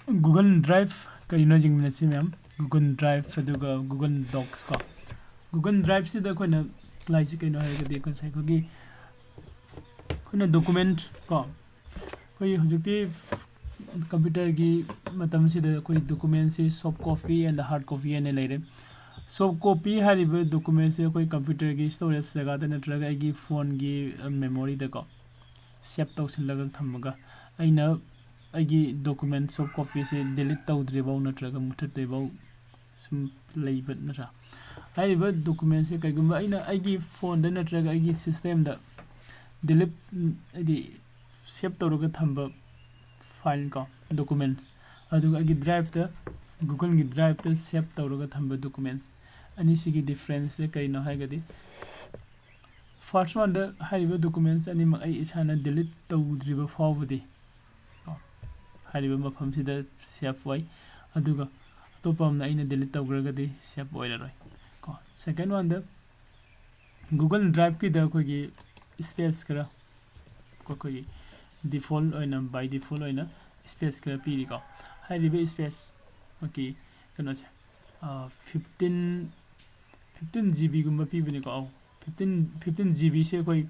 Google Drive kayuna jingmina si ma'am Google Drive aduga Google Docs ko Google Drive si da koina lai si kayno haigadi ko sai ko gi koina document ko koi hujukti computer gi matam si da koi document si soft copy and hard copy ane leire soft copy hariba document si koi computer gi storage jaga da natraga gi phone gi memory da ko save tawsillaga thamaga aina aigi document soft copy se delete tawdribau natraga muthatribau sum leibat natra hariba document se kaigumba aina aigi phone da natraga aigi system da delete adi save tawraga thamba file ko documents aduga aigi drive da Google gi drive da save tawraga thamba documents ani sigi difference se kaino haigadi first one da hariba documents ani ma ai isana delete tawdriba fawbadi hariba mafam sida save wai aduga topamna aina delete tawgragadi save oiraroi ko second one da Google Drive ki da ko gi space kara ko gi default oina by default oina space kara piri ko hariba space okay kano cha 15 GB gumba pibini ko 15 GB se koi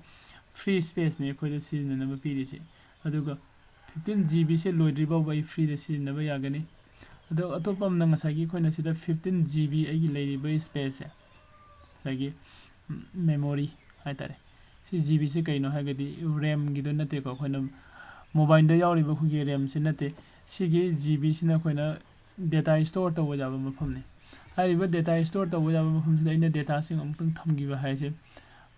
free space ne ko da sina na piri se aduga 15 GB se loidriba by free da sina ba yagani ado atopam na ngasagi koina sida 15 GB agi leiriba space sagi memory haitare si GB se kaino hagadi RAM gido nate ko koina mobile da yawriba khugi RAM se nate sigi GB sina koina data store to wajaba mafam ne hariba data store to wajaba mafam sida ina data sing amtung thamgiba haise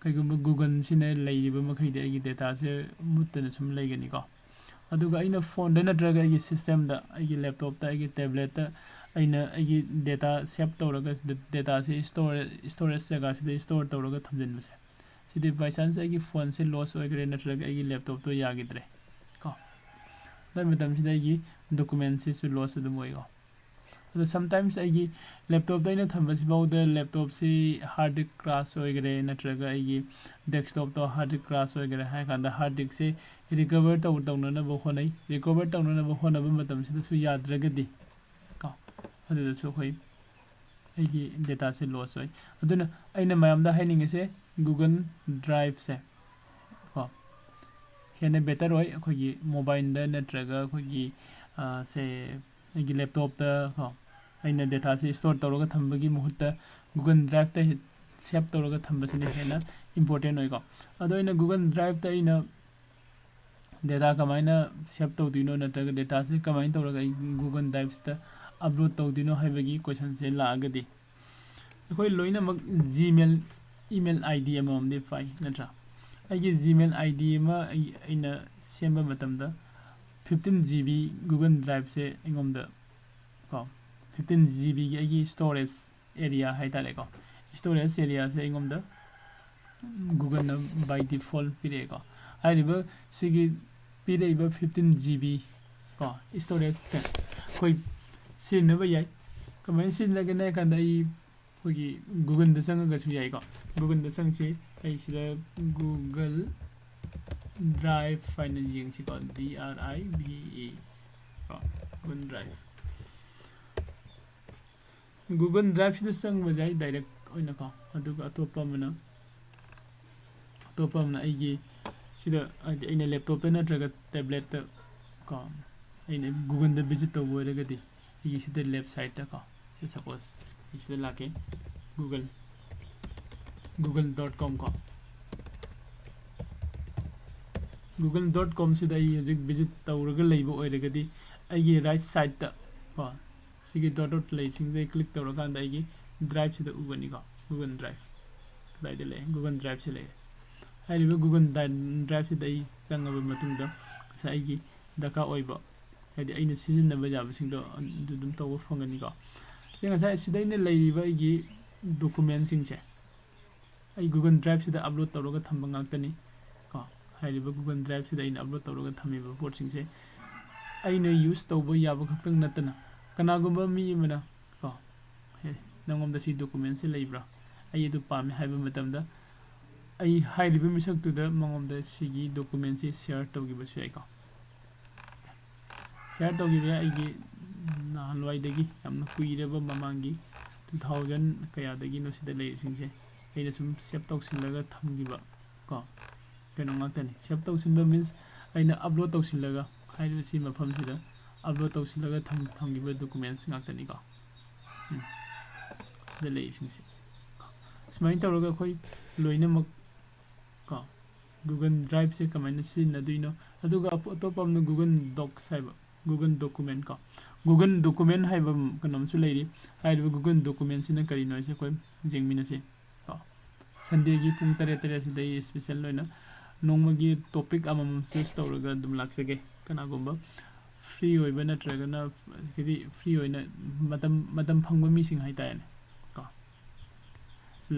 kaigumba Google sina leiriba makhai de agi data se muttana sum leigani ko aduga aina phone da natraga agi system da agi laptop da agi tablet da aina agi data save tawraga data se storage jaga se store tawraga thamjin base sidi by chance agi phone se loss oigre natraga agi laptop to yagidre ko da metam sida agi document se loss du moigo so sometimes agi laptop da ina thambasi bauda laptop se hard disk crash oigre natraga agi desktop to hard disk crash oigre ha kanda hard disk se recover tawna na bo khonai recover tawna na bo khona ba matam sida su yadragadi ko adu su khoi agi data se loss oi aduna aina mayam da haining se Google Drive se ko hena better oi khogi mobile da natraga khogi se agi laptop da ko aina data se store tawraga thambagi muhutta Google Drive ta save tawraga thambasini hena important oi ko ado ina Google Drive ta ina data kamaina save tawdino natraga data se kamaina tawraga Google Drive ta upload tawdino haibagi question se laagadi koi loina mak Gmail email ID amamde fai natra aigi Gmail ID ma aina semba matamda 15 GB Google Drive se ingomda ko 15 GB gi agi storage area haitale ko storage area se ingomda Google na by default pire ko hariba sigi pire iba 15 GB ko storage se koi sin na ba yai kamai sin la gana kanda I kogi Google da sanga ga su yai ko Google da sang se ai sida Google Drive final ying si ko DRIVE ko Google Drive Google Drive sida sang ba jai direct oina ko aduga atopa mana aigi sida aina laptop ta natraga tablet ta ko aina Google da visit to boiraga di igi sida left side ta ko se suppose sida lake google.com ko google.com sida I visit tawraga leiba oiraga di aigi right side ta ko sigi dot lay sing de click tawraga anda aigi drive sida ubani ko Google Drive dai de le Google Drive se le hariba Google Drive sida I sangaba matungda sa aigi daka oiba hadi aina sizinaba jaba singdo dum taw fangani ko yenga sa sida ina leiba aigi document sing se ai Google Drive sida upload tawraga thamba ngaktani ko hariba Google Drive sida ina upload tawraga thamiba port sing se aina use tawba yaba khaktang natana kanagumba mi mana ko nangomda si document se leibra ai du pami haiba matamda ai hairiba misak tu da mangomda sigi document se share tawgiba sai ko share tawgiba ai gi ꯅꯍꯥꯟꯋꯥꯏꯗꯒꯤ ꯌꯥꯝꯅ ꯀꯨꯏꯔꯕ ꯃꯃꯥꯡꯒꯤ 2000 ꯀꯌꯥꯗꯒꯤꯅꯣ ꯁꯤꯗ ꯂꯩꯔꯤꯁꯤꯡꯁꯦ ꯑꯩꯅ ꯁꯨꯝ ꯁꯦꯞ ꯇꯧꯁꯤꯜꯂꯒ ꯊꯝꯈꯤꯕ ꯀꯣ ꯀꯩꯅꯣ ꯉꯥꯛꯇꯅꯤ ꯁꯦꯞ ꯇꯧꯁꯤꯟꯕ ꯃꯤꯟꯁ ꯑꯩꯅ ꯑꯞꯂꯣꯗ ꯇꯧꯁꯤꯜꯂꯒ ꯍꯥꯏꯔꯤꯕ ꯁꯤ ꯃꯐꯝꯁꯤꯗ ꯑꯞꯂꯣꯗ ꯇꯧꯁꯤꯜꯂꯒ ꯊꯝꯈꯤꯕ ꯗꯣꯀꯨꯃꯦꯟꯠꯁ ꯉꯥꯛꯇꯅꯤꯀꯣ ꯁꯤꯗ ꯂꯩꯔꯤꯁꯤꯡꯁꯦ ꯁꯨꯃꯥꯏꯅ ꯇꯧꯔꯒ ꯑꯩꯈꯣꯏ ꯂꯣꯏꯅꯃꯛ ꯀꯣ Google Drive से कमाइना सिजनदुइनो अदुगा अतोपा अमना Google Docs हाइबा Google Document का Google Document हाइबा कनमसु लैरि हाइबा Google Document सिना करिनो इसे कोइ जेंगमिनसे को संडे गी पुंग तरे तरे से दई स्पेशल लोइना नोंमगी टॉपिक अमम चूज तौरगा दुम लाक्सगे कनागुम्बा फ्री होइबा नत्रगना किदि फ्री होइना मतम फंगबा मिसिंग हाइतायने को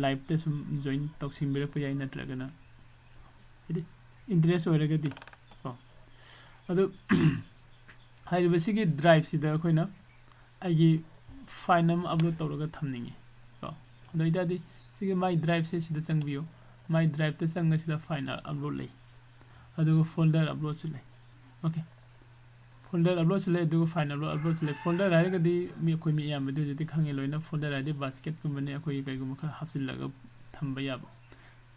लाइव ते सुम जॉइन तौसिंबिरा पयाइ नत्रगना इंटरेस्ट होरगदी को अदु हाइबसिगे ड्राइव सिदा अखोइना आइगी फाइल अम अपलोड तौरगा थमनिंगे को अदुइदादि सिगे माइ ड्राइव से सिदा चंगबियो माइ ड्राइव ते चंगा सिदा फाइल अपलोड लै अदुगो फोल्डर अपलोड सुलै ओके फोल्डर अपलोड सुलै अदुगो फाइल अपलोड सुलै फोल्डर हाइगदी मी अखोइ मी यामबदि जति खंगे लोइना फोल्डर हाइदि बास्केट कुमने अखोइ कैगुम खरा हापसिलगा थंबा याबो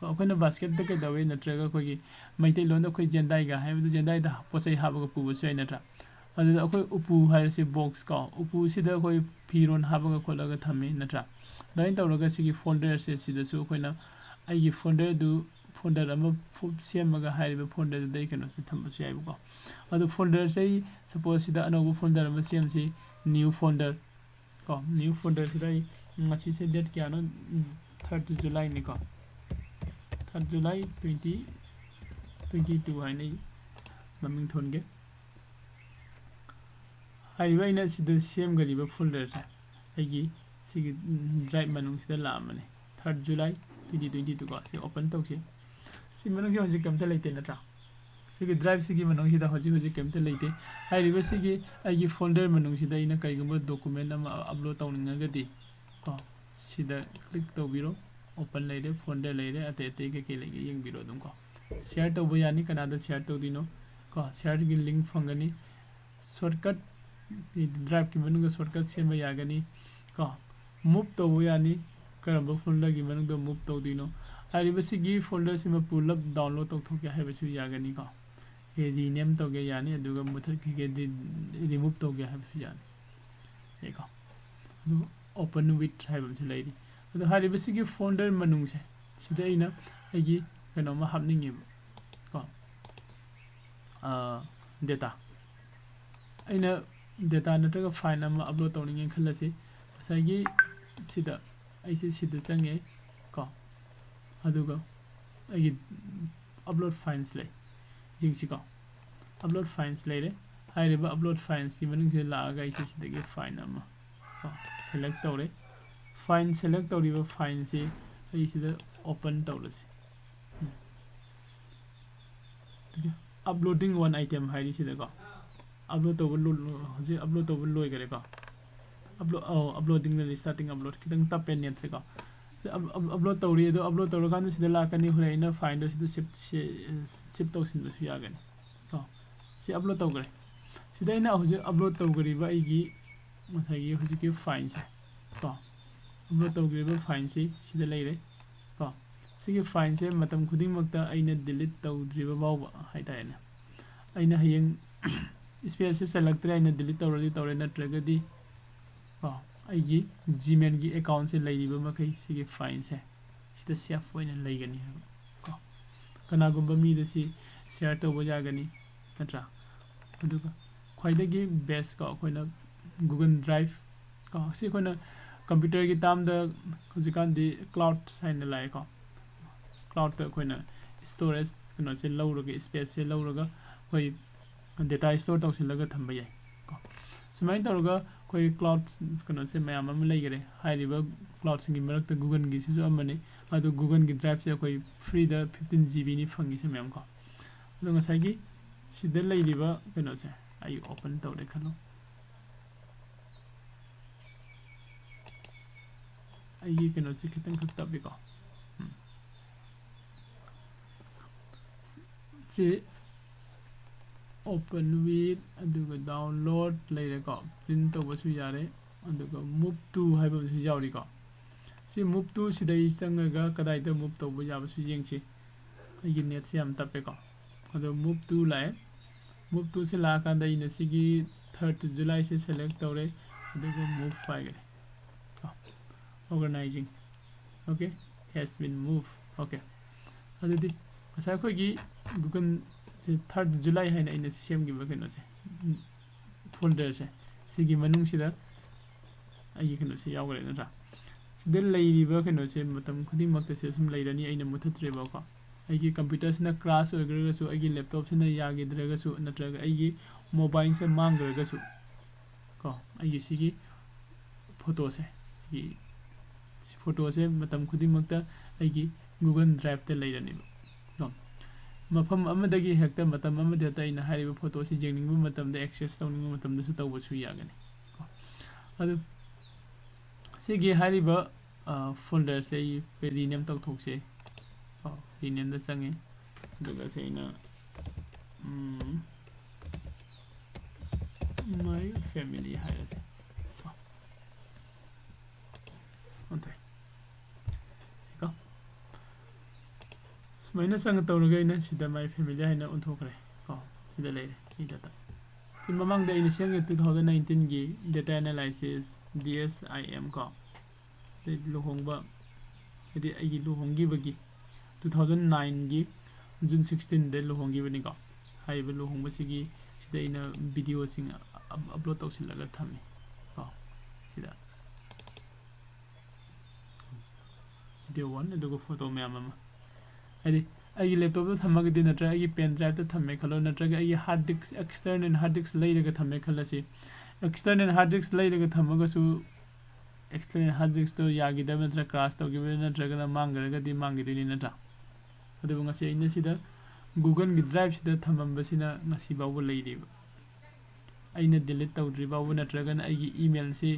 अखोइना बास्केट द के दवे नत्रगा अखोइगी मैतै लोन अखोइ जेंदाइगा हाइबदु जेंदाइदा पोसै हाबगा पुबसु नत्रा अदु अखोइ उपु हाइरसे बॉक्स का उपु सिदा अखोइ फिरोन हाबगा खोलगा थमे नत्रा दाइन तौरगा सिगी फोल्डर से सिदासु अखोइना आइगी फोल्डर अमा सेमगा हाइबा फोल्डर दै कनो से थमबसु याइबको अदु फोल्डर से सपोज सिदा अनोबो फोल्डर अमा सेमसि न्यू फोल्डर को न्यू फोल्डर सिदा मसी से डेट क्यानो 3 जुलाई नि को 3 जुलाई 2022 हाइनै ममिंग थोनगे हाइबा इना सिदा सेम गरिबा फोल्डर से आइगी सिगी ड्राइव मनुंग सिदा लामने 3 जुलाई 2022 को से ओपन तौसे सि मनुंग से हजि कमता लैते नत्रा सिगी ड्राइव सिगी मनुंग सिदा हजि कमता लैते हाइबा सिगी आइगी फोल्डर मनुंग सिदा इना कैगुम डॉक्यूमेंट अमा अपलोड तौनिंगगदि को सिदा क्लिक तौबिरो ओपन लेरे फोल्डर लेरे अते अते के लेगे यंगबिरो दुम को शेयर तौबो यानी कनादा शेयर तौदिनो को शेयर की लिंक फंगनी शॉर्टकट ड्राइव की मनुंग शॉर्टकट सेम यागनी को मूव तौबो यानी करब फोल्डर की मनुंग मूव तौदिनो हाइबसिगी फोल्डर सिमा पुल अप डाउनलोड तौथोके हाइबसु यागनी को ए रीनेम तौगे यानी अदुगा मुथर के रिमूव तौगे हाइबसु यानी एको अदु ओपन विथ हाइबसु लैरि अदु हाइबसिगी फोल्डर मनुंग से सिदा इना आइगी कनोमा हाबनिंगे को डेटा अइना डेटा नत्रगा फाइल अमा अपलोड तौनिंगे खलसे साइगी सिदा आइसे सिदा चंगे को अदुगा आइगी अपलोड फाइल्स लै जिंगसी को अपलोड फाइल्स लेरे हाइरेबा अपलोड फाइल्स की मनुंग से लागा आइसे सिदागे फाइल अमा को सेलेक्ट तौरे फाइल सेलेक्ट तौरिबा फाइल से आइसिदा ओपन तौरसे अपलोडिंग वन आइटम हाइरि सिदा को अपलोड तौबो लोइ गरे को अपलोडिंग स्टार्टिंग अपलोड कितंग तपे नेट से को अपलोड तौरी दो अपलोड तौर कान सिदा लाकनी हुरैना फाइल दो सिदा शिफ्ट तौसिनबसु यागनी को सि अपलोड तौगरे सिदा इना हुजे अपलोड तौगरिबा आइगी मथागी हुजे के फाइल से को अपलोड तौगरिबा फाइल से सिदा लैरे को सिगे फाइल से मतम खुदिंग मक्ता आइना डिलीट तौद्रिबा बावबा हाइतायने आइना हयेंग स्पेस से सेलेक्ट आइना डिलीट तौरदि तौरे नत्रगदि को आइगी जीमेल की अकाउंट से लैरिबा मखै सिगे फाइल से सिदा सेफ होइना लैगनी को कनागुम्बा मीदसि शेयर तौबा यागनी नत्रा अदुगा ख्वाइदगी बेस्ट को अखोइना गूगल ड्राइव को सि अखोइना कंप्यूटर की ताम द हुजिकान दि क्लाउड साइन लाइ को क्लाउड त अखोइना स्टोरेज कनो से लौरगा स्पेस से लौरगा कोई डेटा स्टोर तौसिलगा थंबा याय को सुमाइन तौरगा कोई क्लाउड कनो से मैम अम लैगरे हाइरिबा क्लाउड सिंगी मरक्ता गूगल की सिसु अमने अदु गूगल की ड्राइव से कोई फ्री द 15 GB नि फंगी से मैम को अदु ngसाइगी सिदा लैरिबा कनो से आई ओपन तौरे खलो आई कनो से खितंग खक्ता बिको से open with aduga download later ko print tawbasu yare aduga move to haibasu yauri ko si move to sidai sangaga kadai da move tawba yabasu yengchi agi net si am tape ko adu move to se la kan da ina sigi 3rd July se select tawre aduga move file organizing okay has been moved okay adudi asa ko gi google 3rd July haina ina sem gi bakeno se folder se sigi manung sida ai keno se yawgare na ra sida leiriba keno se matam khuding makta se sum leirani aina muthatre ba ko ai gi computer sina crash oigraga su ai gi laptop sina yagi draga su natraga ai gi mobile se mangraga su ko ai gi sigi photo se gi photo se matam khuding makta ai gi google drive te leirani no mafam amadagi hekta matam amada ta ina hariba photo si jengning bu matam da access tawning matam da su tawba su yagani adu sigi hariba folder se rename taw thok se rename da sange duga se ina my family hairase okay maina sang tawraga ina sida my family haina unthokre ko sida leire ida ta simamang da ina siang 2019 gi data analysis DSIM ko de lohongba edi agi lohongi bagi 2009 gi June 16 de lohongi bani ko haiba lohongba sigi sida ina video sing upload tawsilaga thami ko sida video 1 adugo photo mama adi ai laptop ta thamagadi natra ai pen drive ta thamme khalo natraga ai hard disk external hard disk leiraga thamme khalasi external hard disk leiraga thamaga su external hard disk to yagi da natra crash to gibe natraga na mangraga di mangidini natra adu ngasi ina sida google gi drive sida thamamba sina ngasi bawo leiriba aina delete tawdri bawo natraga na ai email si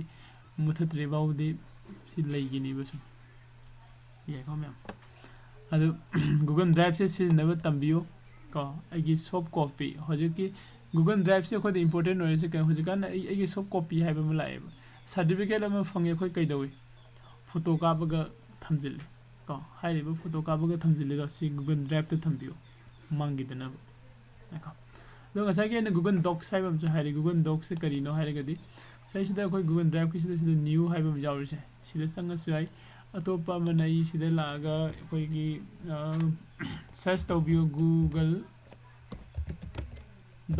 muthatre bawo di si leigini basu ye ko mem adu google drive se sinaba tambiyo ko agi soft copy hojiki google drive se khode important ore se kan hojikan agi soft copy haiba malai certificate ama fange khoi kai dawi photo ka baga thamjil ko haiba photo ka baga thamjil ro si google drive te tambiyo mangi dana ko do ngasa ke na google docs haiba mja hairi google docs se kari no hairi gadi sai sida khoi google drive ki sida new haiba mjawri se sida sanga suai atopa manai sida laga koi gi search tawbiyo google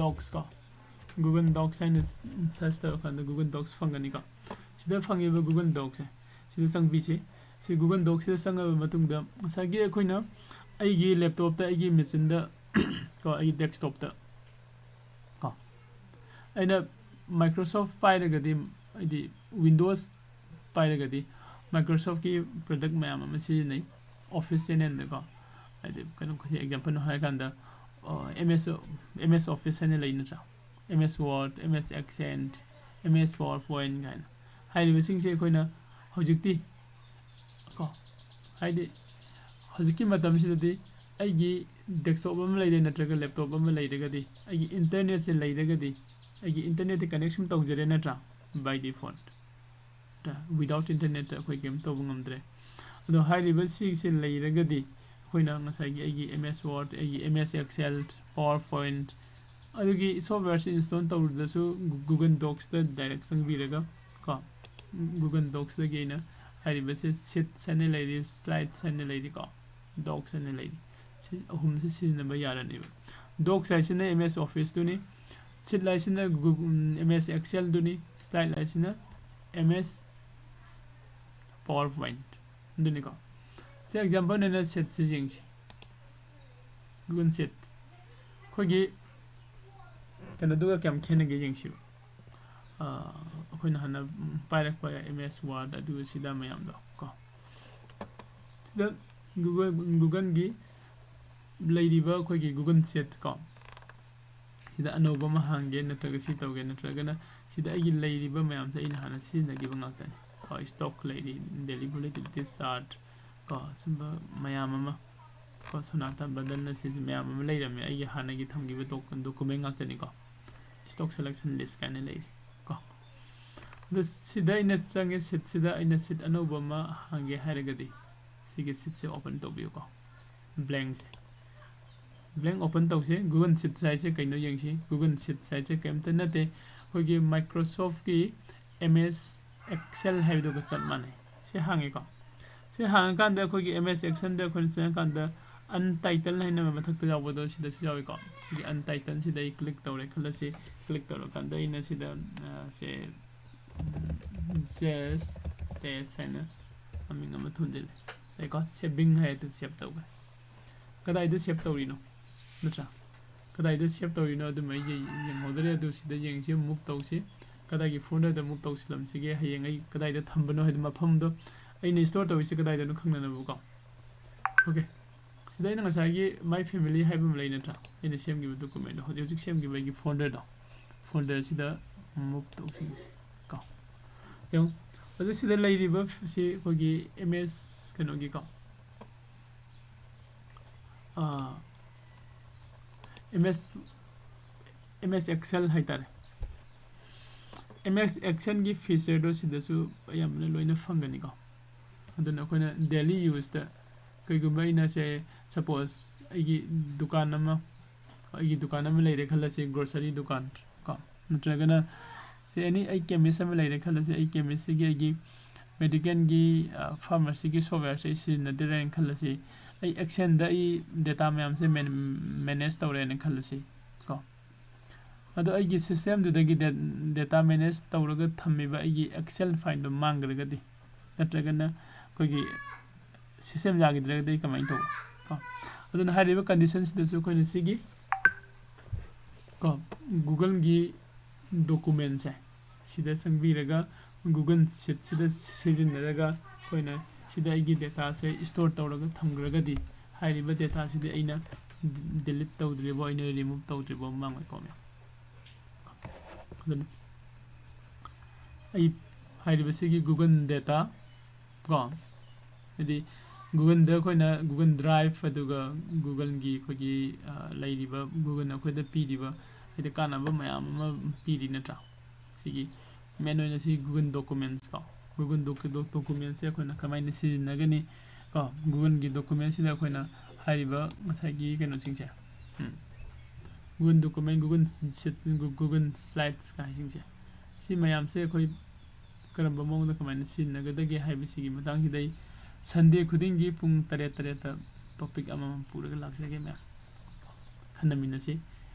docs ko google docs and search taw kan google docs fangani ko sida fangi ba google docs sida sang bi se si google docs sida sang ba matung da sagi khoina ai gi laptop ta ai gi machine da ko ai desktop ta ko aina microsoft file ga di ai windows file ga di Microsoft ki product mayam ama si nei office nen ko ade kan ko example no ha kan da MS office ne lai na cha MS word MS accent MS powerpoint kan hai le sing se koina hojikti ko hai de hojiki matam si de ai gi desktop am lai de na tra laptop am lai de ga di ai gi internet se lai de ga di ai gi internet connection tau jere na tra by default without internet koi game to ngamdre ado high level si se leiragadi koina ngasai gi agi MS Word agi MS Excel PowerPoint adugi software se install tawda su Google Docs ta direct sang biraga ko Google Docs da geina high level se sheet sane leiri slide sane leiri ko docs sane leiri si ahum se sinaba yarani docs ai sine MS Office tu ni sheet lai sine MS Excel tu ni slide lai sine MS PowerPoint duni ko se example ne set se jing gun set khogi kana duga kam khena ge jing shi akhoi na hana pirate pa MS Word adu sida mayam do ko da google gi lady ba khogi google set ko sida anoba ma hange na taga si tawge na taga na sida ai lady ba mayam sa ina hana si na gi bangak tan stock lady delivery chart ko sumba mayam ama ko sonata bundle na si ma'am अमा लेरमे आई हानागी थमगिबे document ngakani ko stock selection list kana leiri ko the sida ina change sit sida ina sit anoba ma hange haragadi sigi sit se open to biyo ko blank open to se google sit size se kaino yengsi google sit size se kemta nate hogi microsoft ki ms excel haido ko sat mane se hange ko se hang kan da hogi ms excel da ko se kan da untitled haina ma thak ta jaw do sida su jaw ko sigi untitled sida I click tawre khala se click tawre kan da ina sida se just test haina aming ama thunjil ai ko saving hai to save tawga kadai da save tawri no natra kadai da save tawri no adu mai yeng hodare adu sida yeng se move tawsi kadai gi phone da move tawsilam sige hayeng ai kadai da thambano hai mafam do ai ni store tawisi kadai da no khangna na bu ko okay sida ina ngasagi my family haibum lai natra ina same gi document ho hojik same gi gi folder sida move tawsi ko yung adu sida lai riba si hogi ms kano gi ko ms excel haitare ms excel gi feature do sida su ayam na loina fangani ko aduna koina daily use da kai gumba ina se suppose agi dukan ama leire khala se grocery dukan ko natragana se any ai chemist ama leire khala se ai chemist gi medical gi pharmacy gi software se sin na dire khala se ai action da I data mayam se manage tawre ne khala se ko ado ai gi system du da gi data manage tawraga thammiba ai gi excel file do mangraga di natragana ko gi system jagi dire dai kamai to ko aduna hariba conditions da su ko ni sigi ko google gi documents hai sida sangbiraga google sheet sida sijinaraga koina sida igi data se store tawraga thamgraga di hariba data sida aina delete tawdribo aina remove tawdribo mangoi ko me aduna ai hariba sigi google data ko edi google da koina google drive aduga google gi kogi lairiba google na koida pidiba ida kana ba mayam ma pidi natra sigi menu na si google documents ko google documents ya koina kamai na si nagani ko google gi documents da koina hariba masagi keno singse google document google sheet google slides ka singse si mayam se koi karamba mong da kamai na si nagadagi haibi sigi matang hidai Sunday khudingi pung tare ta topic ama pura laksage me khanamina si